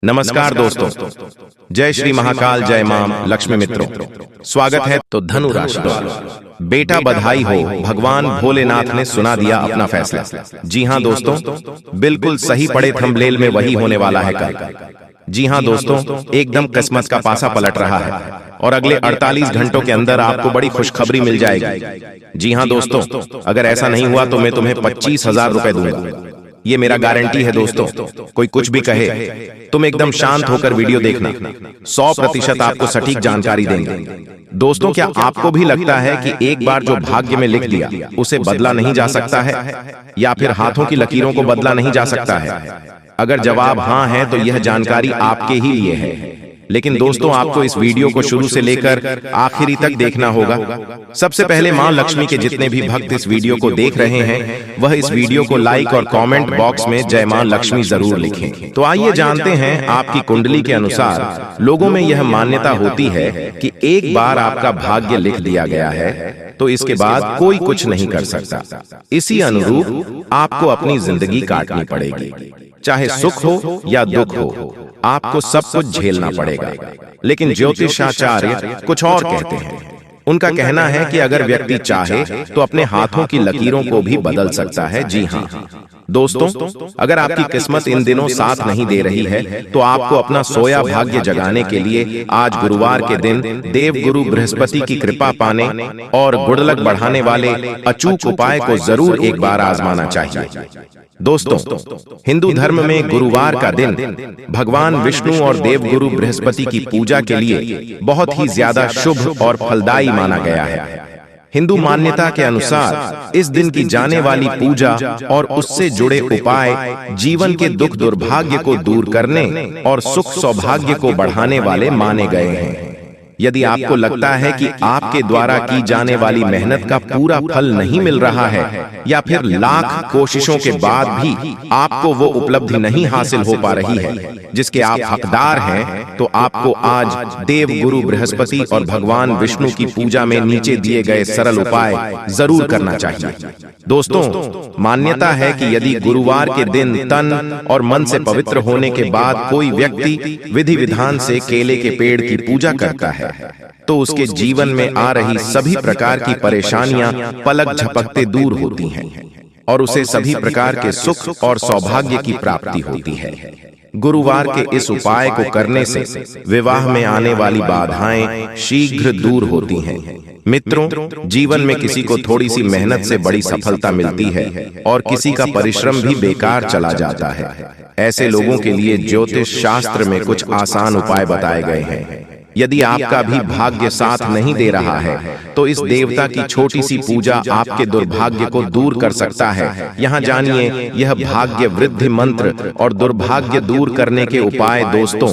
नमस्कार दोस्तों, जय श्री महाकाल, जय मां लक्ष्मी। मित्रों, स्वागत है। तो धनु राशि, बेटा बधाई हो, भगवान भोलेनाथ ने सुना दिया अपना फैसला। जी हां दोस्तों, बिल्कुल सही पड़े थंबनेल में वही होने वाला है कल। जी हां दोस्तों, एकदम किस्मत का पासा पलट रहा है और अगले 48 घंटों के अंदर आपको बड़ी खुशखबरी मिल जाएगी। जी हां दोस्तों, अगर ऐसा नहीं हुआ तो मैं तुम्हें 25,000 रुपए दूंगा। ये मेरा गारंटी है दोस्तों। कोई कुछ भी कहे, तुम एकदम शांत होकर वीडियो देखना, 100% आपको सटीक जानकारी देंगे। दोस्तों, क्या आपको भी लगता है कि एक बार जो भाग्य में लिख दिया उसे बदला नहीं जा सकता है, या फिर हाथों की लकीरों को बदला नहीं जा सकता है? अगर जवाब हाँ है तो यह जानकारी आपके ही लिए है। लेकिन दोस्तों, आपको इस वीडियो को शुरू से लेकर आखिरी तक देखना होगा। सबसे पहले मां लक्ष्मी के जितने भी भक्त इस वीडियो को देख रहे हैं, वह इस वीडियो को लाइक और कमेंट बॉक्स में जय मां लक्ष्मी जरूर लिखें। तो आइए जानते हैं, आपकी कुंडली के अनुसार लोगों में यह मान्यता होती है कि एक बार आपका भाग्य लिख दिया गया है तो इसके बाद कोई कुछ नहीं कर सकता। इसी अनुरूप आपको अपनी जिंदगी काटनी पड़ेगी, चाहे सुख हो या दुख हो, आपको सब कुछ झेलना पड़ेगा। लेकिन ज्योतिषाचार्य कुछ और कहते हैं। उनका कहना है कि अगर व्यक्ति चाहे तो अपने हाथों की लकीरों को भी बदल सकता है। जी हाँ दोस्तों, अगर आपकी किस्मत इन दिनों साथ नहीं दे रही है तो आपको अपना सोया भाग्य जगाने के लिए आज गुरुवार के दिन देव गुरु बृहस्पति की कृपा पाने और गुडलक बढ़ाने वाले अचूक उपाय को जरूर एक बार आजमाना चाहिए। दोस्तों, हिंदू धर्म में गुरुवार का दिन भगवान विष्णु और देव गुरु बृहस्पति की पूजा के लिए बहुत ही ज्यादा शुभ और फलदायी माना गया है। हिंदू मान्यता के अनुसार इस दिन की जाने वाली पूजा और उससे जुड़े उपाय जीवन के दुख दुर्भाग्य को दूर करने और सुख सौभाग्य को बढ़ाने वाले माने गए हैं। यदि आपको लगता है कि आपके द्वारा की जाने वाली मेहनत का पूरा फल नहीं मिल रहा है, या फिर लाख कोशिशों के बाद भी आपको वो उपलब्धि नहीं हासिल हो पा रही है जिसके आप हकदार हैं, तो आपको आज देव गुरु बृहस्पति और भगवान विष्णु की पूजा में नीचे दिए गए सरल उपाय जरूर करना चाहिए। दोस्तों, मान्यता है कि यदि गुरुवार के दिन तन और मन से पवित्र होने के बाद कोई व्यक्ति विधि विधान से केले के पेड़ की पूजा करता है तो उसके जीवन में आ रही सभी प्रकार की परेशानियां पलक झपकते दूर होती हैं और उसे सभी प्रकार के सुख और सौभाग्य की प्राप्ति होती है। गुरुवार के इस उपाय को करने से विवाह में आने वाली बाधाएं शीघ्र दूर होती हैं। मित्रों, जीवन में किसी को थोड़ी सी मेहनत से बड़ी सफलता मिलती है और किसी का परिश्रम भी बेकार चला जाता है। ऐसे लोगों के लिए ज्योतिष शास्त्र में कुछ आसान उपाय बताए गए हैं। यदि आपका भी भाग्य साथ नहीं दे रहा है तो इस देवता की छोटी सी पूजा आपके दुर्भाग्य को दूर कर सकता है। यहाँ जानिए यह भाग्य वृद्धि मंत्र और दुर्भाग्य दूर करने के उपाय। दोस्तों,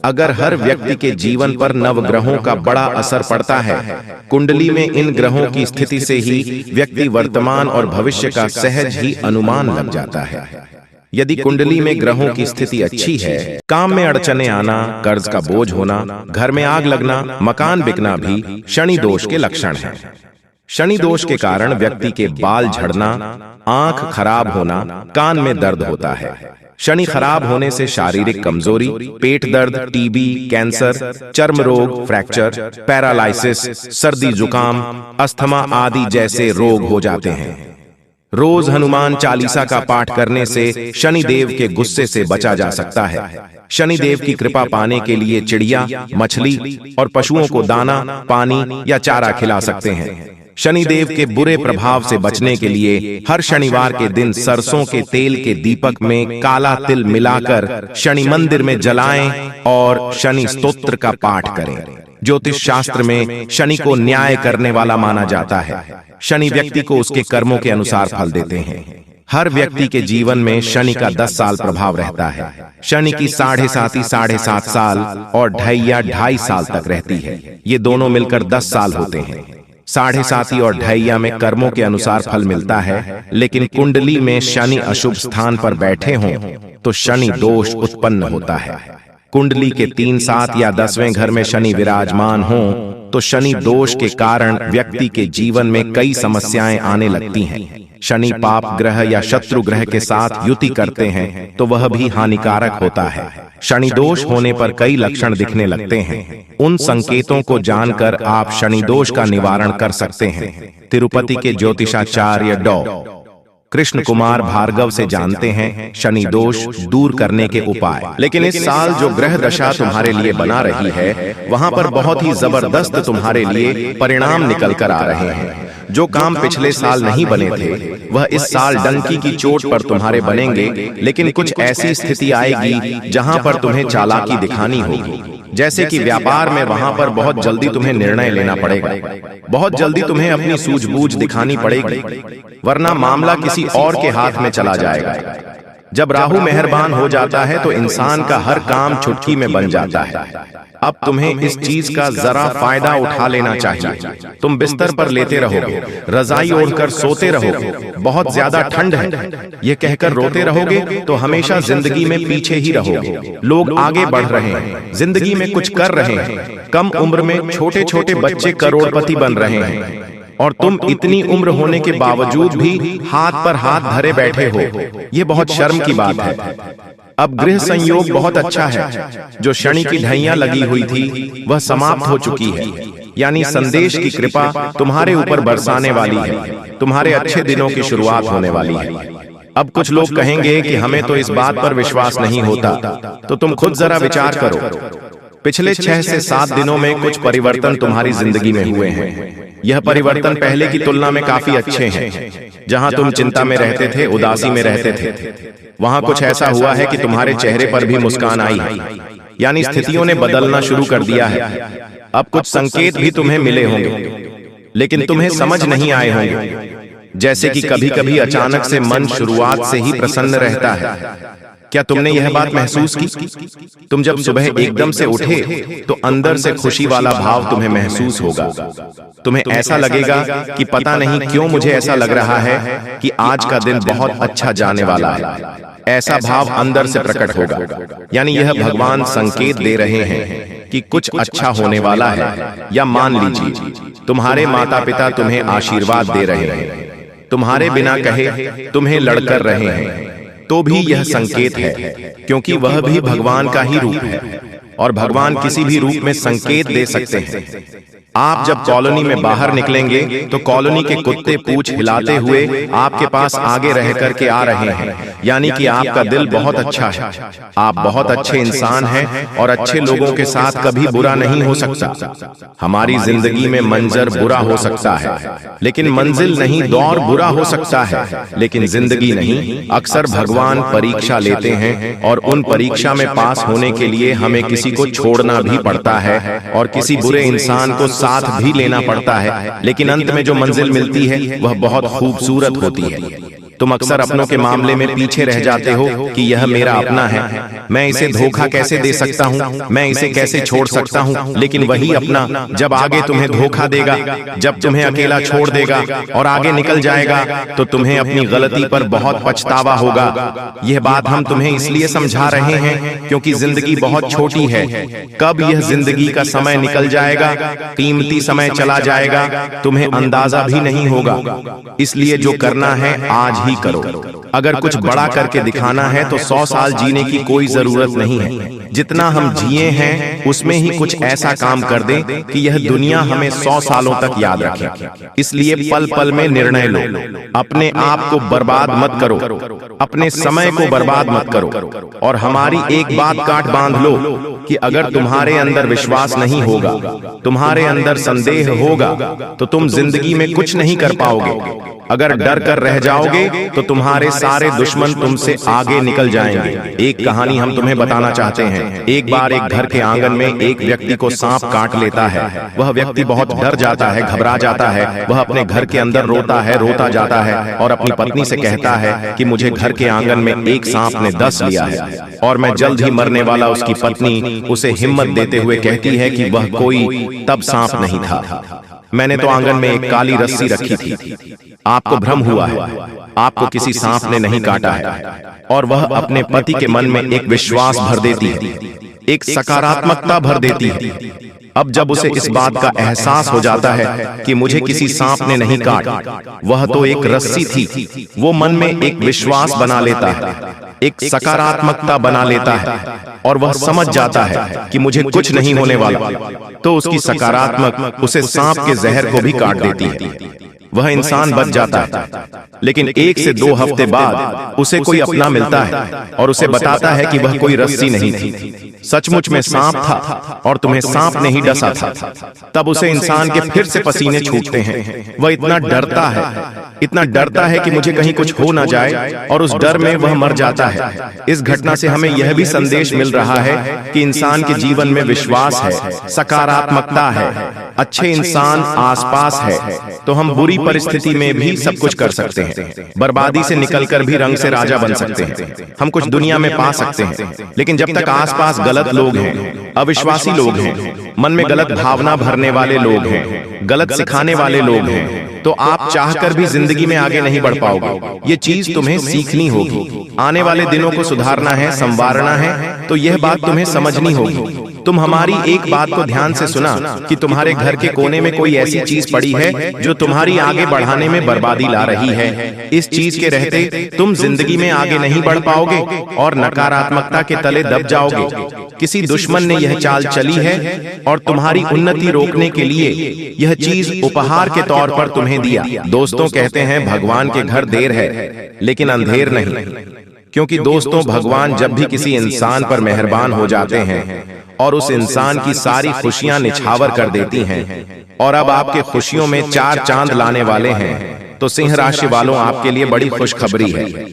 अगर हर व्यक्ति के जीवन पर नवग्रहों का बड़ा असर पड़ता है, कुंडली में इन ग्रहों की स्थिति से ही व्यक्ति वर्तमान और भविष्य का सहज ही अनुमान लग जाता है। यदि कुंडली में ग्रहों की स्थिति अच्छी है, काम में अड़चने आना, कर्ज का बोझ होना, घर में आग लगना, मकान बिकना भी शनि दोष के लक्षण हैं। शनि दोष के कारण व्यक्ति के बाल झड़ना, आंख खराब होना, कान में दर्द होता है। शनि खराब होने से शारीरिक कमजोरी, पेट दर्द, टीबी, कैंसर, चर्म रोग, फ्रैक्चर, पैरालाइसिस, सर्दी जुकाम, अस्थमा आदि जैसे रोग हो जाते हैं। रोज हनुमान चालीसा का पाठ करने से शनि देव के गुस्से से बचा जा सकता है। शनि देव की कृपा पाने के लिए चिड़िया, मछली और पशुओं को दाना, पानी या चारा खिला सकते हैं। शनि देव के बुरे प्रभाव से बचने के लिए हर शनिवार के दिन सरसों के तेल के दीपक में काला तिल मिलाकर शनि मंदिर में जलाएं और शनि स्तोत्र का पाठ करें। ज्योतिष शास्त्र में शनि को न्याय करने वाला माना जाता है। शनि व्यक्ति को उसके कर्मों के अनुसार फल देते हैं। हर व्यक्ति के जीवन में शनि का 10 साल प्रभाव रहता है। शनि की 7.5 साल और 2.5 साल तक रहती है। ये दोनों मिलकर 10 साल होते हैं। 7.5 और 2.5 में कर्मों के अनुसार फल मिलता है, लेकिन कुंडली में शनि अशुभ स्थान पर बैठे हों तो शनि दोष उत्पन्न होता है। कुंडली के 3, 7 या 10वें घर में शनि विराजमान हो तो शनि दोष के कारण व्यक्ति के जीवन में कई समस्याएं आने लगती हैं। शनि पाप ग्रह या शत्रु ग्रह के साथ युति करते हैं तो वह भी हानिकारक होता है। शनि दोष होने पर कई लक्षण दिखने लगते हैं। उन संकेतों को जानकर आप शनि दोष का निवारण कर सकते हैं। तिरुपति के ज्योतिषाचार्य डॉ. कृष्ण कुमार भार्गव से जानते हैं शनि दोष दूर करने के उपाय। लेकिन इस साल जो ग्रह दशा तुम्हारे लिए बना रही है, वहां पर बहुत ही जबरदस्त तुम्हारे लिए परिणाम निकल कर आ रहे हैं। जो काम पिछले साल नहीं बने थे, वह इस साल डंकी की चोट पर तुम्हारे बनेंगे। लेकिन कुछ ऐसी स्थिति आएगी जहां पर तुम्हें चालाकी दिखानी होगी। जैसे कि व्यापार में, वहां पर बहुत जल्दी तुम्हें निर्णय लेना पड़ेगा। बहुत जल्दी तुम्हें अपनी सूझबूझ दिखानी पड़ेगी, वरना मामला किसी और के हाथ में चला जाएगा। जब राहु मेहरबान हो जाता है तो इंसान का हर काम चुटकी में बन जाता है। अब तुम्हें इस चीज का जरा फायदा उठा लेना चाहिए। तुम बिस्तर पर लेटे रहोगे, रजाई ओढ़कर सोते रहोगे, बहुत ज्यादा ठंड है ये कहकर रोते रहोगे तो हमेशा जिंदगी में पीछे ही रहोगे। लोग आगे बढ़ रहे हैं, जिंदगी में कुछ कर रहे हैं। कम उम्र में छोटे छोटे बच्चे करोड़पति बन रहे हैं और तुम इतनी उम्र होने के बावजूद भी हाथ पर हाथ धरे बैठे हो। ये बहुत शर्म की बात है। अब गृह संयोग बहुत अच्छा है। जो शनि की ढैया लगी हुई थी वह समाप्त हो चुकी है, यानी संदेश की कृपा तुम्हारे ऊपर बरसाने वाली है। तुम्हारे अच्छे दिनों की शुरुआत होने वाली है। अब कुछ लोग कहेंगे कि हमें तो इस बात पर विश्वास नहीं होता, तो तुम खुद जरा विचार करो। पिछले 6 से 7 दिनों में कुछ परिवर्तन तुम्हारी जिंदगी में हुए हैं। यह परिवर्तन पहले की तुलना में काफी अच्छे हैं। जहां तुम चिंता में रहते थे, उदासी में रहते थे, वहां कुछ ऐसा हुआ है कि तुम्हारे चेहरे पर भी मुस्कान आई है, यानी स्थितियों ने बदलना शुरू कर दिया है। अब कुछ संकेत भी तुम्हें मिले होंगे, लेकिन तुम्हें समझ नहीं आए होंगे। जैसे कि कभी कभी अचानक से मन शुरुआत से ही प्रसन्न रहता है। क्या तुमने यह बात महसूस की? तुम जब सुबह एकदम से उठे तो अंदर से खुशी वाला भाव तुम्हें महसूस होगा। तुम्हें ऐसा लगेगा कि पता नहीं क्यों मुझे ऐसा लग रहा है कि आज का दिन बहुत अच्छा जाने वाला है। ऐसा भाव अंदर से प्रकट होगा, यानी यह भगवान संकेत दे रहे हैं कि कुछ अच्छा होने वाला है। या मान लीजिए तुम्हारे माता पिता तुम्हें आशीर्वाद दे रहे हैं, तुम्हारे बिना कहे तुम्हें लड़कर रहे हैं, तो भी यह संकेत है, क्योंकि वह भी भगवान का ही रूप है और भगवान किसी भी रूप में संकेत दे सकते हैं। आप जब कॉलोनी में बाहर निकलेंगे तो कॉलोनी के कुत्ते पूंछ हिलाते हुए आपके पास आगे रह करके आ रहे हैं, यानी कि आपका दिल बहुत अच्छा है। आप बहुत अच्छे इंसान हैं और अच्छे लोगों के साथ कभी बुरा नहीं हो सकता। हमारी जिंदगी में मंजर बुरा हो सकता है, लेकिन मंजिल नहीं। दौर बुरा हो सकता है, लेकिन जिंदगी नहीं। अक्सर भगवान परीक्षा लेते हैं और उन परीक्षा में पास होने के लिए हमें किसी को छोड़ना भी पड़ता है और किसी बुरे इंसान को साथ भी लेना पड़ता है, लेकिन अंत में जो मंजिल मिलती है वह बहुत खूबसूरत होती है। तुम अक्सर अपनों के मामले में पीछे रह जाते हो कि यह मेरा अपना है, मैं इसे धोखा कैसे दे सकता हूँ, मैं इसे कैसे छोड़ सकता हूँ। लेकिन वही अपना जब आगे तुम्हें धोखा देगा, जब तुम्हें अकेला छोड़ देगा और आगे निकल जाएगा, तो तुम्हें अपनी गलती पर बहुत पछतावा होगा। यह बात हम तुम्हें इसलिए समझा रहे हैं क्योंकि जिंदगी बहुत छोटी है। कब यह जिंदगी का समय निकल जाएगा, कीमती समय चला जाएगा, तुम्हें अंदाजा भी नहीं होगा। इसलिए जो करना है आज ही करो। अगर कुछ बड़ा करके दिखाना है तो 100 साल जीने की कोई जरूरत नहीं है। जितना हम जिए हैं उसमें ही कुछ ऐसा काम कर दें कि यह दुनिया हमें 100 सालों तक याद रखे। इसलिए पल पल में निर्णय लो। अपने आप को बर्बाद मत करो, अपने समय को बर्बाद मत करो। और हमारी एक बात काट बांध लो कि अगर तुम्हारे अंदर विश्वास नहीं होगा, तुम्हारे अंदर संदेह होगा, तो तुम जिंदगी में कुछ नहीं कर पाओगे। अगर डर कर रह जाओगे तो तुम्हारे सारे दुश्मन तुमसे आगे निकल जाएंगे। एक कहानी हम तुम्हें बताना चाहते हैं। एक बार एक घर के आंगन में एक व्यक्ति को सांप काट लेता है। वह व्यक्ति बहुत डर जाता है, घबरा जाता है। वह अपने घर के अंदर रोता जाता है और अपनी पत्नी से कहता है कि मुझे घर के आंगन में एक सांप ने डस लिया है और मैं जल्द ही मरने वाला। उसकी पत्नी उसे हिम्मत देते हुए कहती है कि वह कोई तब सांप नहीं था, मैंने तो आंगन में एक काली रस्सी रखी थी। आपको भ्रम हुआ है, आपको किसी सांप ने नहीं काटा है। और वह अपने पति के मन में एक विश्वास भर देती है, एक सकारात्मकता भर देती है। अब जब उसे इस बात का एहसास हो जाता है कि मुझे किसी सांप ने नहीं काटा, वह तो एक रस्सी थी, वो मन में एक विश्वास बना लेता है, एक सकारात्मकता बना लेता है, और वह समझ जाता है कि मुझे कुछ नहीं होने वाला, तो उसकी सकारात्मक उसे सांप के जहर को भी काट देती है। वह इंसान बच जाता है। लेकिन 1 से 2 हफ्ते बाद उसे कोई अपना मिलता है और उसे बताता है कि वह कोई रस्सी नहीं थी, सचमुच में सांप था और तुम्हें सांप ने ही डसा था। तब उसे इंसान के फिर से पसीने छूटते हैं। वह इतना डरता है कि मुझे कहीं कुछ हो ना जाए, और उस डर में वह मर जाता है। इस घटना से हमें यह भी संदेश मिल रहा है कि इंसान के जीवन में विश्वास है, सकारात्मकता है, अच्छे इंसान आसपास है, तो हम बुरी परिस्थिति में भी सब कुछ कर सकते हैं। बर्बादी से निकलकर भी रंग से राजा बन सकते हैं। हम कुछ दुनिया में पा सकते हैं, लेकिन जब तक आसपास गलत लोग हैं, अविश्वासी लोग हैं, मन में गलत भावना भरने वाले लोग हैं, गलत सिखाने वाले लोग हैं, तो आप चाहकर भी जिंदगी में आगे नहीं बढ़ पाओगे। ये चीज तुम्हें सीखनी होगी। आने वाले दिनों को सुधारना है, संवारना है, तो यह बात तुम्हें समझनी होगी। तुम हमारी एक बात को ध्यान से सुना कि तुम्हारे घर के कोने में कोई ऐसी चीज पड़ी है जो तुम्हारी आगे बढ़ाने में बर्बादी ला रही है। इस चीज के रहते तुम जिंदगी में आगे नहीं बढ़ पाओगे और नकारात्मकता के तले दब जाओगे। किसी दुश्मन ने यह चाल चली है और तुम्हारी उन्नति रोकने के लिए यह चीज उपहार के तौर पर तुम्हें दिया। दोस्तों कहते हैं भगवान के घर देर है लेकिन अंधेर नहीं, क्योंकि दोस्तों भगवान जब भी किसी इंसान पर मेहरबान हो जाते हैं और उस इंसान की सारी खुशियां निछावर कर देती हैं, और अब आपके खुशियों में 4 चांद लाने वाले हैं, तो सिंह राशि वालों आपके लिए बड़ी खुशखबरी है।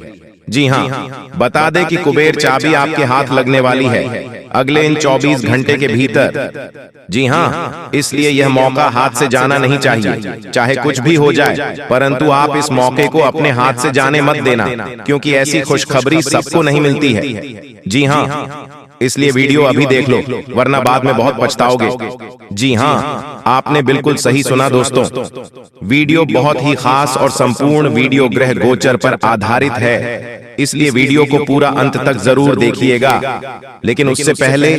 जी हाँ, बता दें कि कुबेर चाबी आपके हाथ लगने वाली है अगले इन 24 घंटे के भीतर। जी हाँ, इसलिए यह मौका हाथ से जाना नहीं चाहिए, चाहे कुछ भी हो जाए, परंतु आप इस मौके को अपने हाथ से जाने मत देना, क्योंकि ऐसी खुशखबरी सबको नहीं मिलती है। जी हाँ, इसलिए वीडियो अभी देख लो, वरना बाद में बहुत पछताओगे। जी हाँ, आपने बिल्कुल सही सुना दोस्तों। वीडियो बहुत ही खास और संपूर्ण वीडियो ग्रह गोचर पर आधारित है, इसलिए वीडियो को पूरा अंत तक जरूर देखिएगा। लेकिन उससे पहले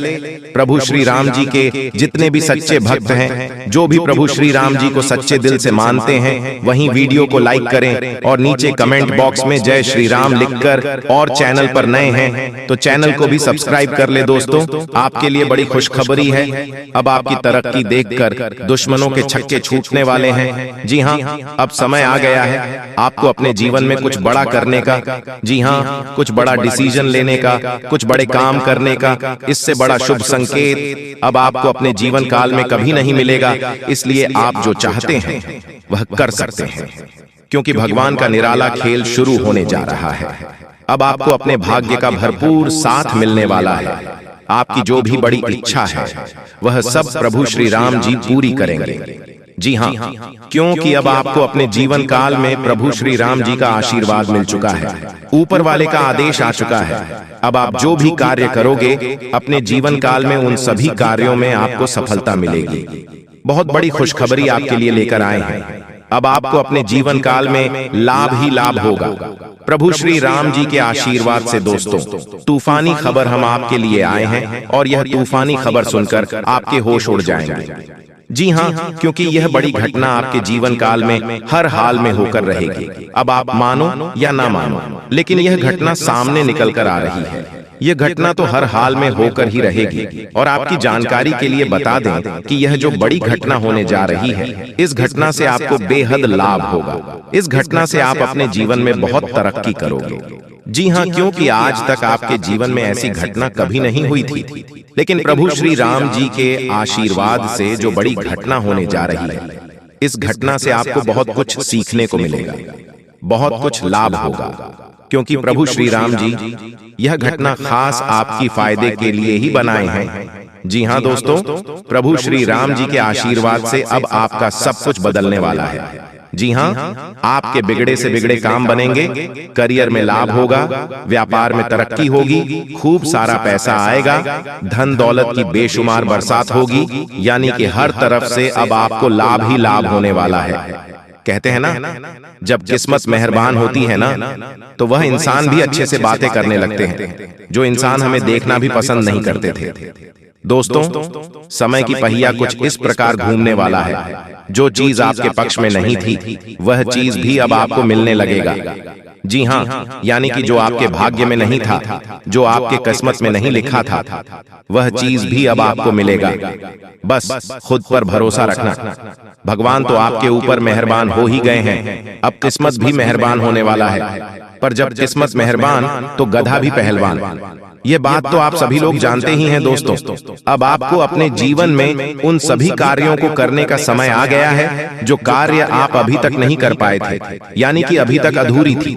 प्रभु श्री राम जी के जितने भी सच्चे भक्त हैं, जो भी प्रभु श्री राम जी को सच्चे दिल से मानते हैं, वहीं वीडियो को लाइक करें और नीचे कमेंट बॉक्स में जय श्री राम लिखकर, और चैनल पर नए हैं तो चैनल को भी सब्सक्राइब कर ले दोस्तों। आपके लिए बड़ी खुशखबरी है, अब आपकी तरक्की देखकर दुश्मनों के छक्के छूटने वाले हैं। जी हाँ, अब समय आ गया है आपको अपने जीवन में कुछ बड़ा करने का। जी हाँ, कुछ बड़ा डिसीजन लेने का, कुछ बड़े काम करने का। इससे बड़ा शुभ संकेत अब आपको अपने जीवन काल में कभी नहीं मिलेगा। इसलिए आप जो चाहते हैं वह कर सकते हैं, क्योंकि भगवान का निराला खेल शुरू होने जा रहा है। अब आपको अपने भाग्य का भरपूर साथ मिलने वाला है। आपकी जो भी बड़ी इच्छा है वह सब प्रभु श्री राम जी पूरी करेंगे। जी हाँ, क्योंकि अब आपको अपने जीवन काल में प्रभु श्री राम जी का आशीर्वाद मिल चुका है, ऊपर वाले का आदेश आ चुका है। अब आप जो भी कार्य करोगे अपने जीवन काल में, उन सभी कार्यों में आपको सफलता मिलेगी। बहुत बड़ी खुशखबरी आपके लिए लेकर आए हैं। अब आपको अपने जीवन काल में लाभ ही लाभ होगा प्रभु श्री राम जी के आशीर्वाद से। दोस्तों, तूफानी खबर हम आपके लिए आए हैं, और यह तूफानी खबर सुनकर आपके होश उड़ जाएंगे। जी हाँ, क्योंकि यह बड़ी घटना आपके जीवन काल में हर हाल में होकर रहेगी। अब आप मानो या ना मानो, लेकिन यह घटना सामने निकल कर आ रही है। यह घटना तो हर हाल में होकर ही रहेगी। और आपकी जानकारी के लिए बता दें कि यह जो बड़ी घटना होने जा रही है, इस घटना से आपको बेहद लाभ होगा। इस घटना से आप अपने जीवन में बहुत तरक्की करोगे। जी हाँ, क्योंकि आज तक आपके जीवन में ऐसी घटना कभी नहीं हुई थी, लेकिन प्रभु श्री राम जी के आशीर्वाद से जो बड़ी घटना होने जा रही है, इस घटना से आपको बहुत कुछ सीखने को मिलेगा, बहुत कुछ लाभ होगा, क्योंकि प्रभु श्री राम जी यह घटना खास आपकी फायदे के लिए ही बनाए हैं। जी हाँ दोस्तों, प्रभु श्री राम जी के आशीर्वाद से अब आपका सब कुछ बदलने वाला है। जी हाँ, आपके बिगड़े से बिगड़े काम बनेंगे, करियर में लाभ होगा, व्यापार में तरक्की होगी, खूब सारा पैसा आएगा, धन दौलत की बेशुमार बरसात होगी, यानी कि हर तरफ से अब आपको लाभ ही लाभ होने वाला है। कहते हैं ना, जब किस्मत मेहरबान होती है ना, तो वह इंसान भी अच्छे से बातें करने लगते हैं, जो इंसान हमें देखना भी पसंद नहीं करते थे। दोस्तों, समय की पहिया कुछ इस प्रकार घूमने वाला है, जो चीज आपके पक्ष में नहीं थी वह चीज भी अब आपको मिलने लगेगा। जी हाँ, यानी कि जो आपके भाग्य में नहीं था, जो आपके किस्मत में नहीं लिखा था, वह चीज भी अब आपको मिलेगा। बस खुद पर भरोसा रखना। भगवान तो आपके ऊपर मेहरबान हो ही गए हैं, अब किस्मत भी मेहरबान होने वाला है। पर जब किस्मत मेहरबान तो गधा भी पहलवान। ये बात तो आप सभी लोग जानते ही हैं दोस्तों। अब आपको अपने जीवन में उन सभी कार्यों को करने का समय आ गया है जो कार्य आप अभी तक नहीं कर पाए थे, यानी कि अभी तक अधूरी थी।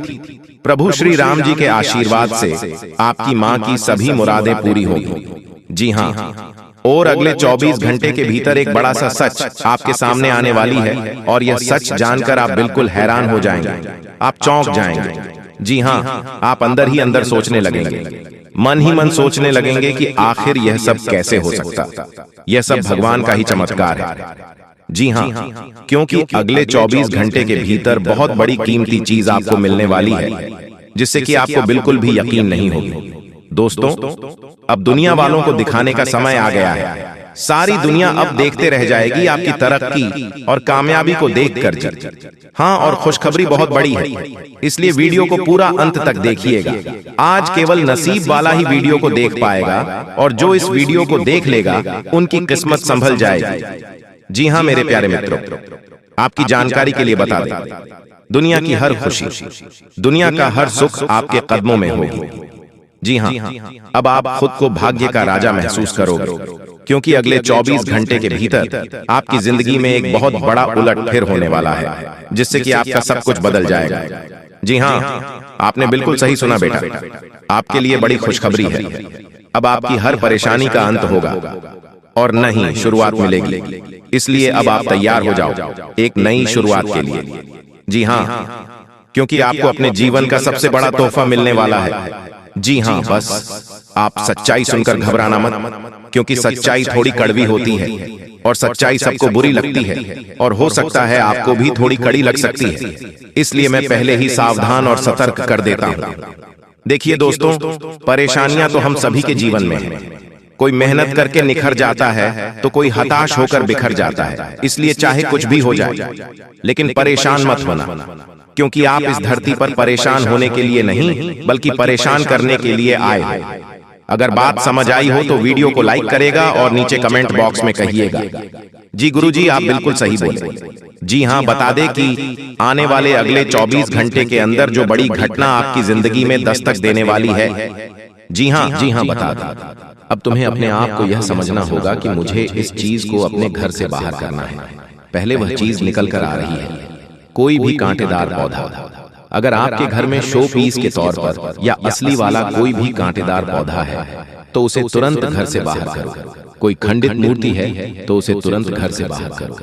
प्रभु श्री राम जी के आशीर्वाद से आपकी माँ की सभी मुरादें पूरी होगी। जी हाँ, और अगले 24 घंटे के भीतर एक बड़ा सा सच आपके सामने आने वाली है, और यह सच जानकर आप बिल्कुल हैरान हो जाएंगे, आप चौंक जाएंगे। जी हाँ, आप अंदर ही अंदर सोचने लगेंगे, मन ही मन सोचने लगेंगे कि आखिर यह सब कैसे हो सकता, यह सब भगवान का ही चमत्कार है। जी हाँ, क्योंकि अगले 24 घंटे के भीतर बहुत बड़ी कीमती चीज आपको मिलने वाली है, जिससे कि आपको बिल्कुल भी यकीन नहीं होगी। दोस्तों, अब दुनिया वालों को दिखाने का समय आ गया है। सारी दुनिया अब देखते रह जाएगी आपकी तरक्की और कामयाबी को देखकर। हाँ, और खुशखबरी बहुत बड़ी है, इसलिए वीडियो को पूरा अंत तक देखिएगा। आज केवल नसीब वाला ही वीडियो को देख पाएगा, और जो इस वीडियो को देख लेगा उनकी किस्मत संभल जाएगी। जी हाँ मेरे प्यारे मित्रों, आपकी जानकारी के लिए बता दें, दुनिया की हर खुशी, दुनिया का हर सुख आपके कदमों में होगी। जी हाँ, अब आप खुद को भाग्य का राजा महसूस करोगे, क्योंकि अगले 24 घंटे के भीतर आपकी जिंदगी में एक बहुत बड़ा उलटफेर होने वाला है, जिससे कि आपका सब कुछ बदल जाएगा। जी हाँ, आपने बिल्कुल सही सुना बेटा, आपके लिए बड़ी खुशखबरी है। अब आपकी हर परेशानी का अंत होगा और नई शुरुआत मिलेगी। इसलिए अब आप तैयार हो जाओ एक नई शुरुआत के लिए। जी हाँ, क्योंकि आपको अपने जीवन का सबसे बड़ा तोहफा मिलने वाला है। जी हाँ, बस आप सच्चाई सुनकर घबराना मत, क्योंकि सच्चाई थोड़ी कड़वी होती है, और सच्चाई सबको बुरी लगती है, और हो सकता है आपको भी थोड़ी कड़ी लग सकती है। इसलिए मैं पहले ही सावधान और सतर्क कर देता हूँ। देखिए दोस्तों, परेशानियां तो हम सभी के जीवन में हैं। कोई मेहनत करके निखर जाता है तो कोई हताश होकर बिखर जाता है। इसलिए चाहे कुछ भी हो जाए, लेकिन परेशान मत होना, क्योंकि आप इस धरती पर परेशान होने के लिए नहीं, बल्कि परेशान करने के लिए आए हो। अगर बात समझ आई हो तो वीडियो को लाइक करेगा और नीचे कमेंट बॉक्स में कहिएगा, जी गुरुजी आप बिल्कुल सही बोले। जी हाँ, बता दें कि आने वाले अगले 24 घंटे के अंदर जो बड़ी घटना आपकी जिंदगी में दस्तक देने वाली है। जी हाँ बता दें। अब तुम्हें अपने आप को यह समझना होगा कि मुझे इस चीज को अपने घर से बाहर करना है। पहले वह चीज निकल कर आ रही है, कोई भी कांटेदार पौधा। अगर आपके घर में शो पीस के तौर पर या असली वाला कोई भी कांटेदार पौधा है तो उसे तुरंत घर से बाहर करो। कोई खंडित मूर्ति है तो उसे तुरंत घर से बाहर करो।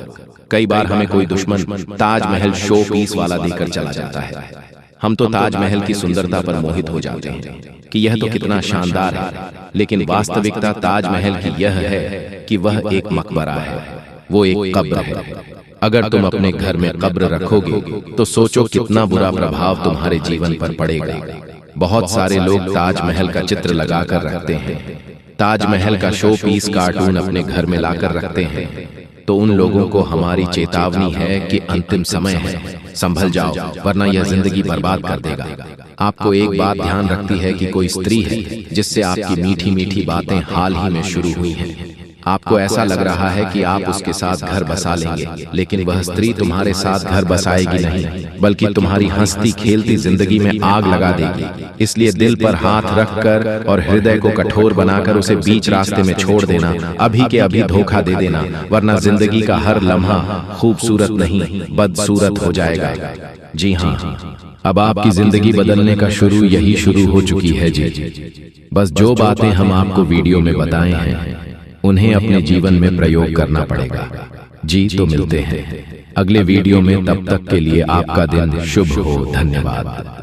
कई बार हमें कोई दुश्मन ताजमहल शो पीस वाला देकर चला जाता है। हम तो ताजमहल की सुंदरता पर मोहित हो जाते हैं कि यह तो कितना शानदार है, लेकिन वास्तविकता ताजमहल की यह है कि वह एक मकबरा है, वो एक कब्र है। अगर तुम अपने घर में कब्र रखोगे तो सोचो कितना बुरा प्रभाव तुम्हारे जीवन पर पड़ेगा। बहुत सारे लोग ताजमहल का चित्र लगाकर रखते हैं, ताजमहल का शो पीस कार्टून अपने घर में लाकर रखते हैं। तो उन लोगों को हमारी चेतावनी है कि अंतिम समय है, संभल जाओ, वरना यह जिंदगी बर्बाद कर देगा। आपको एक बात ध्यान रखती है कि कोई स्त्री है जिससे आपकी मीठी मीठी बातें हाल ही में शुरू हुई हैं। आपको ऐसा लग रहा है कि आप उसके साथ घर बसा लेंगे, लेकिन वह स्त्री तुम्हारे साथ घर बसाएगी नहीं, बल्कि तुम्हारी हंसती खेलती जिंदगी में आग लगा देगी। इसलिए दिल पर हाथ रखकर और हृदय को कठोर बनाकर उसे बीच रास्ते में छोड़ देना, अभी के अभी धोखा दे देना, वरना जिंदगी का हर लम्हा खूबसूरत नहीं बदसूरत हो जाएगा। जी हाँ, अब आपकी जिंदगी बदलने का यही शुरू हो चुकी है जी। बस जो बातें हम आपको वीडियो में बताए हैं उन्हें अपने जीवन में प्रयोग करना पड़ेगा। जी तो मिलते हैं अगले वीडियो में, तब तक के लिए आपका दिन शुभ हो। धन्यवाद।